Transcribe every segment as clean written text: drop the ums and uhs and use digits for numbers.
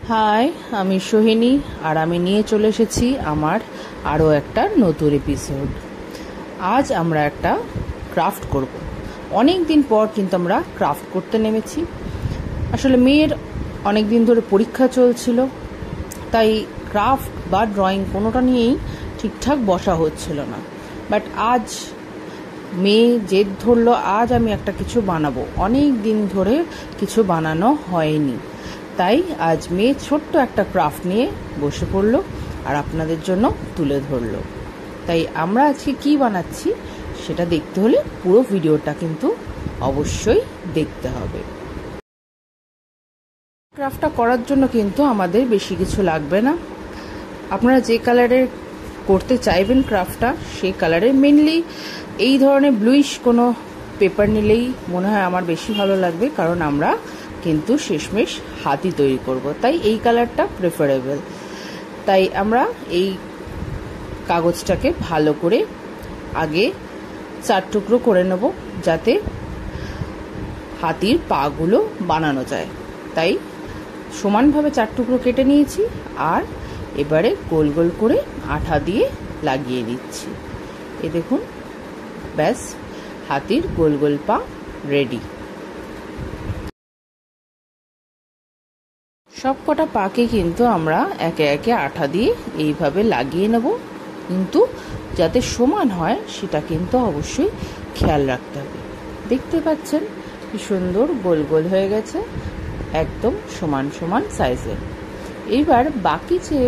High, আমি সোহিনী আর আমি নিয়ে চলে এসেছি আমার আরও একটা নতুন এপিসোড। আজ আমরা একটা ক্রাফট করব। অনেক দিন পর কিন্তু আমরা ক্রাফট করতে নেমেছি। আসলে মেয়ের অনেক দিন ধরে পরীক্ষা চলছিল, তাই ক্রাফট বা ড্রয়িং কোনোটা নিয়েই ঠিকঠাক বসা হচ্ছিল না। বাট আজ মেয়ে জেদ ধরলো, আজ আমি একটা কিছু বানাবো। অনেক দিন ধরে কিছু বানানো হয়নি, তাই আজ মেয়ে ছোট্ট একটা ক্রাফট নিয়ে বসে পড়লো আর আপনাদের জন্য তুলে ধরলো। তাই আমরা আজকে কি বানাচ্ছি সেটা দেখতে হলে পুরো ভিডিওটা কিন্তু অবশ্যই দেখতে হবে। ক্রাফটটা করার জন্য কিন্তু আমাদের বেশি কিছু লাগবে না। আপনারা যে কালারের করতে চাইবেন ক্রাফটটা, সেই কালারের মেনলি এই ধরনের ব্লুইশ কোনো পেপার নিলেই মনে হয় আমার বেশি ভালো লাগবে, কারণ আমরা কিন্তু শেষমেশ হাতি তৈরি করব, তাই এই কালারটা প্রেফারেবল। তাই আমরা এই কাগজটাকে ভালো করে আগে 4 টুকরো করে নেব, যাতে হাতির পাগুলো বানানো যায়। তাই সমানভাবে 4 টুকরো কেটে নিয়েছি আর এবারে গোল গোল করে আঠা দিয়ে লাগিয়ে দিচ্ছি। এ দেখুন, ব্যাস হাতির গোল গোল পা রেডি। সব কটা পাকে কিন্তু আমরা একে একে আঠা দিয়ে এইভাবে লাগিয়ে নেব, কিন্তু যাতে সমান হয় সেটা কিন্তু অবশ্যই খেয়াল রাখতে হবে। দেখতে পাচ্ছেন কি সুন্দর গোল গোল হয়ে গেছে, একদম সমান সমান সাইজের। এইবার বাকি যে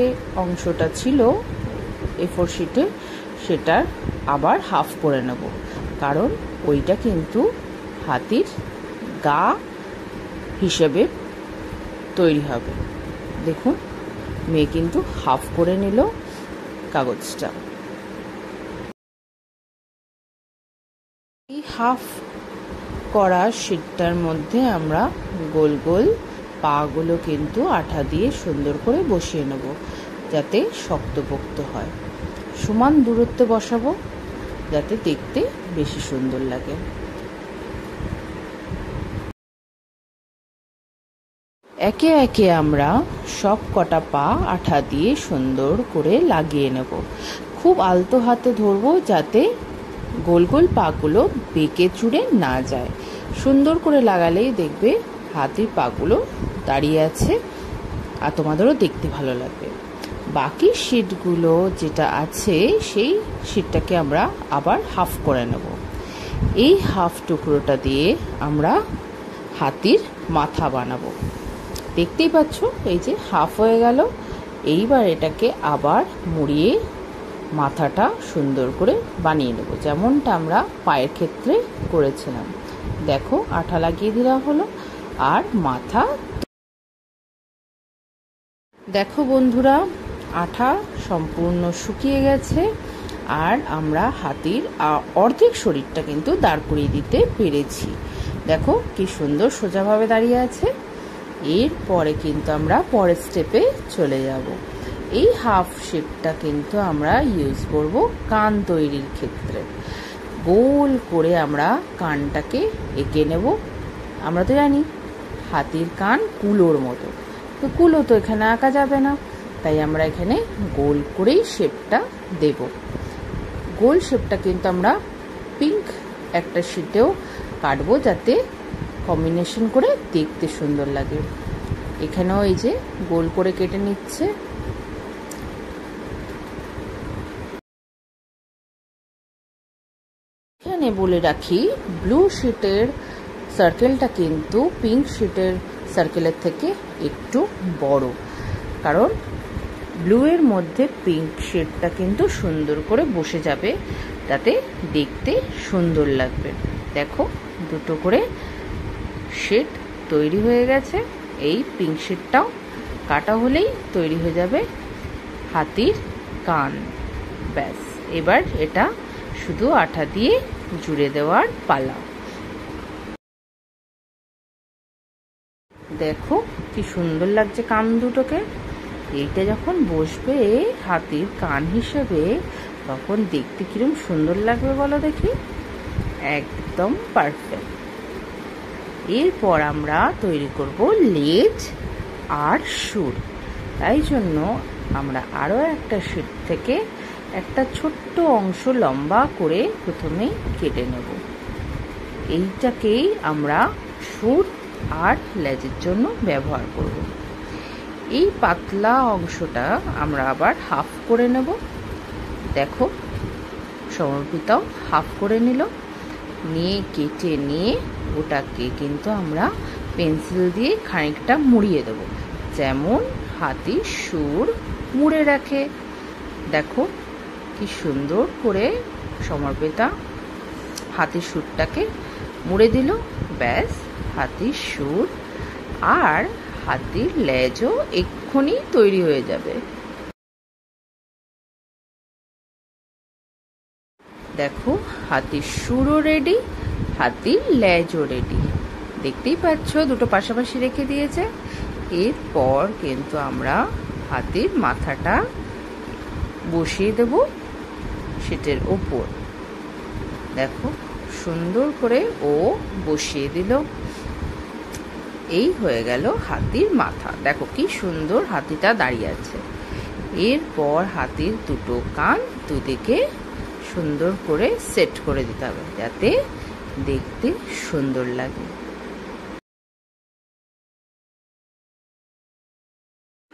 অংশটা ছিল A4 শিটে, সেটার আবার হাফ করে নেব, কারণ ওইটা কিন্তু হাতির গা হিসেবে তৈরি হবে। দেখুন, মেয়ে কিন্তু হাফ করে নিল কাগজটা। এই হাফ করা শিটটার মধ্যে আমরা গোল গোল পাগুলো কিন্তু আঠা দিয়ে সুন্দর করে বসিয়ে নেব, যাতে শক্তপোক্ত হয়। সমান দূরত্বে বসাবো, যাতে দেখতে বেশি সুন্দর লাগে। একে একে আমরা সব কটা পা আঠা দিয়ে সুন্দর করে লাগিয়ে নেব। খুব আলতো হাতে ধরবো, যাতে গোল গোল পাগুলো বেঁকে চুড়ে না যায়। সুন্দর করে লাগালেই দেখবে হাতির পাগুলো দাঁড়িয়ে আছে আর তোমাদেরও দেখতে ভালো লাগবে। বাকি শিটগুলো যেটা আছে, সেই শিটটাকে আমরা আবার হাফ করে নেব। এই হাফ টুকরোটা দিয়ে আমরা হাতির মাথা বানাবো। দেখতেই পাচ্ছ, এই যে হাফ হয়ে গেল। এইবার এটাকে আবার মুড়িয়ে মাথাটা সুন্দর করে বানিয়ে নেব, যেমনটা আমরা পায়ের ক্ষেত্রে করেছিলাম। দেখো, আঠা লাগিয়ে দেওয়া হলো আর মাথা। দেখো বন্ধুরা, আঠা সম্পূর্ণ শুকিয়ে গেছে আর আমরা হাতির অর্ধেক শরীরটা কিন্তু দাঁড় করিয়ে দিতে পেরেছি। দেখো কি সুন্দর সোজাভাবে দাঁড়িয়ে আছে। এরপরে কিন্তু আমরা পরের স্টেপে চলে যাব। এই হাফ শেপটা কিন্তু আমরা ইউজ করব কান তৈরির ক্ষেত্রে। গোল করে আমরা কানটাকে এঁকে নেব। আমরা তো জানি হাতির কান কুলোর মতো, তো কুলো তো এখানে আঁকা যাবে না, তাই আমরা এখানে গোল করেই শেপটা দেব। গোল শেপটা কিন্তু আমরা পিঙ্ক একটা শিটেও কাটবো, যাতে কম্বিনেশন করে দেখতে সুন্দর লাগে। এখানেও এই যে গোল করে কেটে নিচ্ছে। এখানে বলে রাখি, ব্লু শিটের সার্কেলটা কিন্তু পিঙ্ক শিটের সার্কেলের থেকে একটু বড়, কারণ ব্লু এর মধ্যে পিঙ্ক শেডটা কিন্তু সুন্দর করে বসে যাবে, তাতে দেখতে সুন্দর লাগবে। দেখো, দুটো করে শেড তৈরি হয়ে গেছে। এই পিঙ্ক শেডটাও কাটা হলেই তৈরি হয়ে যাবে হাতির কান। ব্যাস, এবার এটা শুধু আঠা দিয়ে জুড়ে দেওয়ার পালা। দেখো কি সুন্দর লাগছে কান দুটোকে। এইটা যখন বসবে হাতির কান হিসেবে, তখন দেখতে কিরম সুন্দর লাগবে বলো দেখি। একদম পারফেক্ট। এরপর আমরা তৈরি করব লেজ আর সুর। তাই জন্য আমরা আরও একটা শিট থেকে একটা ছোট্ট অংশ লম্বা করে প্রথমেই কেটে নেব। এইটাকেই আমরা সুর আর লেজের জন্য ব্যবহার করব। এই পাতলা অংশটা আমরা আবার হাফ করে নেব। দেখো সমর্পিতাও হাফ করে নিল, নিয়ে কেটে নিয়ে ওটাকে কিন্তু আমরা পেন্সিল দিয়ে খানিকটা মুড়িয়ে দেব, যেমন হাতি সুর মুড়ে রাখে। দেখো কি সুন্দর করে সমর্পিতা হাতির সুরটাকে মুড়ে দিল। ব্যাস, হাতির সুর আর হাতির লেজও এক্ষুনি তৈরি হয়ে যাবে। দেখো হাতির সুরও রেডি, হাতির লেজও রেডি। দেখতেই পাচ্ছ দুটো পাশাপাশি রেখে দিয়েছে। এরপর কিন্তু আমরা হাতির মাথাটা বসিয়ে দেব সেটার ওপর। দেখো সুন্দর করে ও বসিয়ে দিল। এই হয়ে গেল হাতির মাথা। দেখো কি সুন্দর হাতিটা দাঁড়িয়ে আছে। এরপর হাতির দুটো কান দুদিকে সুন্দর করে সেট করে দিতে হবে, যাতে দেখতে সুন্দর লাগে।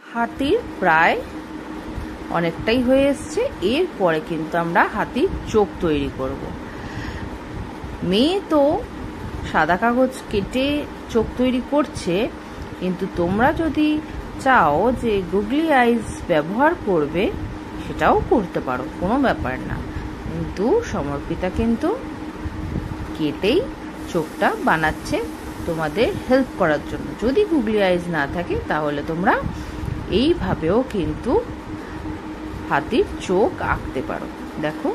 হাতির প্রায় অনেকটাই হয়ে এসছে। এরপরে কিন্তু আমরা হাতির চোখ তৈরি করব। মেয়ে তো সাদা কাগজ কেটে চোখ তৈরি করছে, কিন্তু তোমরা যদি চাও যে গুগলি আইজ ব্যবহার করবে সেটাও করতে পারো, কোনো ব্যাপার না। কিন্তু সমর্পিতা কিন্তু কেটেই চোখটা বানাচ্ছে তোমাদের হেল্প করার জন্য। যদি গুগলি আইজ না থাকে তাহলে তোমরা এইভাবেও কিন্তু হাতির চোখ আঁকতে পারো। দেখো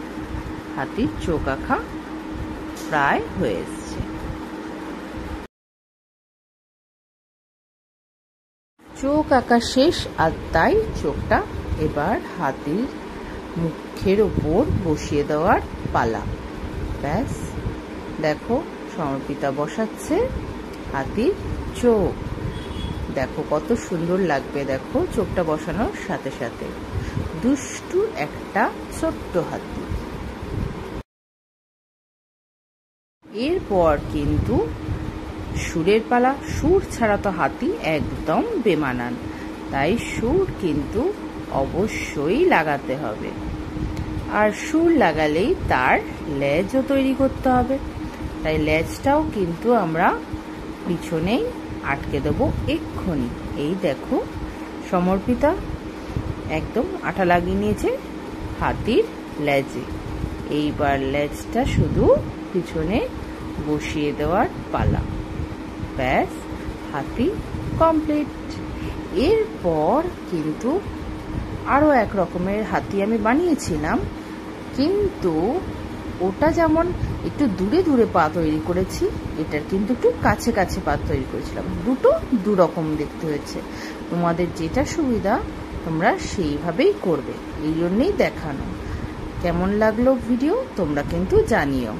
হাতির চোখ আঁকা প্রায় হয়ে এসছে। চোখ আঁকা শেষ, আর তাই চোখটা এবার হাতির মুখের ওপর বসিয়ে দেওয়ার পালা। ব্যাস, দেখো সমর্পিতা বসাচ্ছে হাতির চোখ। দেখো কত সুন্দর লাগবে। দেখো চোখটা বসানোর সাথে সাথে দুষ্টু একটা ছোট্ট হাতি। এরপর কিন্তু সুরের পালা। সুর ছাড়া তো হাতি একদম বেমানান, তাই সুর কিন্তু অবশ্যই লাগাতে হবে। আর সুর লাগালেই তার লেজও তৈরি করতে হবে, তাই লেজটাও কিন্তু আমরা পিছনেই আটকে দেবো এক্ষুনি। এই দেখো সমর্পিতা একদম আঠা লাগিয়ে নিয়েছে হাতির লেজে। এইবার লেজটা শুধু পিছনে বসিয়ে দেওয়ার পালা। ব্যাস, হাতি কমপ্লিট। এরপর কিন্তু আরও এক রকমের হাতি আমি বানিয়েছিলাম, কিন্তু ওটা যেমন একটু দূরে দূরে পা তৈরি করেছি, এটার কিন্তু একটু কাছে কাছে পা তৈরি করেছিলাম। দুটো দুরকম দেখতে হয়েছে। তোমাদের যেটা সুবিধা তোমরা সেইভাবেই করবে, এই জন্যেই দেখানো। কেমন লাগলো ভিডিও তোমরা কিন্তু জানিও।